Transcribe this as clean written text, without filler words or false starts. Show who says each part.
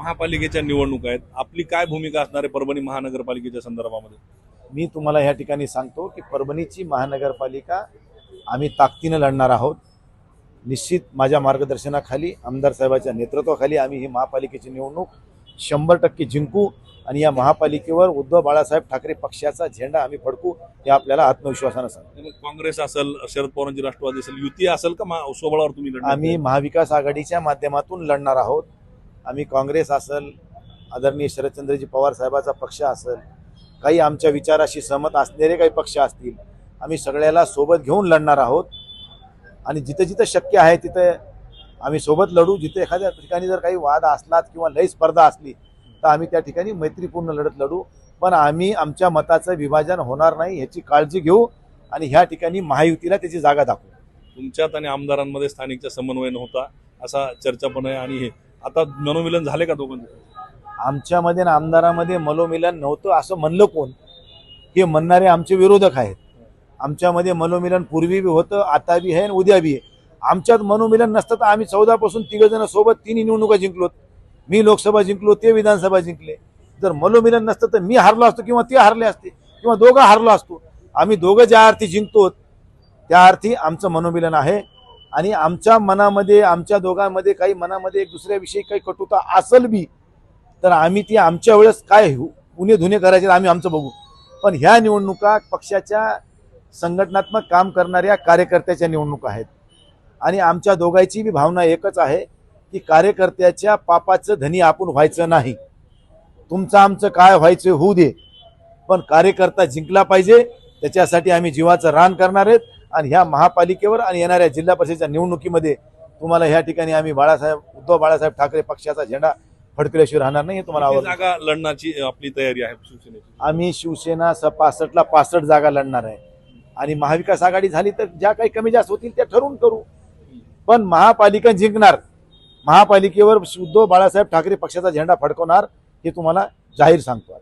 Speaker 1: महापालिकेच्या निवडणुका आहेत, आपली काय भूमिका असणार आहे परभणी महानगरपालिकेच्या संदर्भामध्ये?
Speaker 2: मी तुम्हाला ह्या ठिकाणी सांगतो की परभणीची महानगरपालिका आम्ही ताकदीने लढणार आहोत। निश्चित माझ्या मार्गदर्शनाखाली आमदार साहेबांच्या नेतृत्वाखाली आम्ही ही महापालिकेची निवडणूक 100% जिंकू आणि या महापालिकेवर उद्धव बाळासाहेब ठाकरे पक्षाचा झेंडा आम्ही फडकू हे आपल्याला आत्मविश्वासाने सांगतो।
Speaker 1: काँग्रेस असेल, शरद पवारांची राष्ट्रवादी असेल, युती असेल का स्वबळावर तुम्ही लढणार?
Speaker 2: आम्ही महाविकास आघाडीच्या माध्यमातून लढणार आहोत। आम्ही काँग्रेस असेल, आदरणीय शरदचंद्रजी पवार साहेबांचा पक्ष असेल, काही आमच्या विचाराशी सहमत असणारे काही पक्ष असतील, आम्ही सगळ्याला सोबत घेऊन लढणार आहोत आणि जिथे जिथे शक्य आहे तिथे आम्ही सोबत लढू। जिथे एखाद्या ठिकाणी जर काही वाद असलात किंवा लई स्पर्धा असली तर आम्ही त्या ठिकाणी मैत्रीपूर्ण लढत लढू, पण आम्ही आमच्या मताचं विभाजन होणार नाही याची काळजी घेऊ आणि ह्या ठिकाणी महायुतीला त्याची जागा दाखवू।
Speaker 1: तुमच्यात आणि आमदारांमध्ये स्थानिकचा समन्वय नव्हता असा चर्चा पण आहे आणि हे आता मनोमिलन झाले का दोघांचे?
Speaker 2: आमच्यामध्ये आणि आमदारामध्ये मनोमिलन नव्हतं असं म्हणलं कोण? हे म्हणणारे आमचे विरोधक आहेत। आमच्यामध्ये मनोमिलन पूर्वी बी होतं, आता बी आहे आणि उद्या बी आहे। आमच्यात मनोमिलन नसतं तर आम्ही 14 पासून 3 जण सोबत 3 निवडणुका जिंकलो। मी लोकसभा जिंकलो, ते विधानसभा जिंकले। जर मनोमिलन नसतं तर मी हारलो असतो किंवा ते हारले असते किंवा दोघं हारलो असतो। आम्ही दोघं ज्या अर्थी जिंकतो त्या अर्थी आमचं मनोमिलन आहे आणि आमच्या मनामध्ये, आमच्या दोघांमध्ये काही मनामध्ये एक दुसऱ्याविषयी काही कटुता असेल बी तर आम्ही ती आमच्या वेळेस काय उन्हे धुणे करायचे आम्ही आमचं बघू। पण ह्या निवडणुका पक्षाच्या संघटनात्मक काम करणाऱ्या कार्यकर्त्याच्या निवडणुका आहेत आणि आमच्या दोघांची बी भावना एकच आहे की कार्यकर्त्याच्या पापाचं धनी आपण व्हायचं नाही। तुमचं आमचं काय व्हायचं होऊ दे, पण कार्यकर्ता जिंकला पाहिजे त्याच्यासाठी आम्ही जीवाचं रान करणार आहेत आणि ह्या महापालिकेवर आणि येणाऱ्या जिल्हा परिषदेच्या निवडणुकीमध्ये तुम्हाला ह्या ठिकाणी आम्ही उद्धव बाळासाहेब ठाकरे पक्षाचा झेंडा फडकल्याशिवाय राहणार नाही हे तुम्हाला आवडतं।
Speaker 1: जागा लढण्याची आपली तयारी आहे शिवसेनेची?
Speaker 2: आम्ही शिवसेना 65 ला 65 जागा लढणार आहे आणि महाविकास आघाडी झाली तर ज्या काही कमी जास्त होतील त्या ठरवून करू, पण महापालिका जिंकणार। महापालिकेवर उद्धव बाळासाहेब ठाकरे पक्षाचा झेंडा फडकवणार हे तुम्हाला जाहीर सांगतो।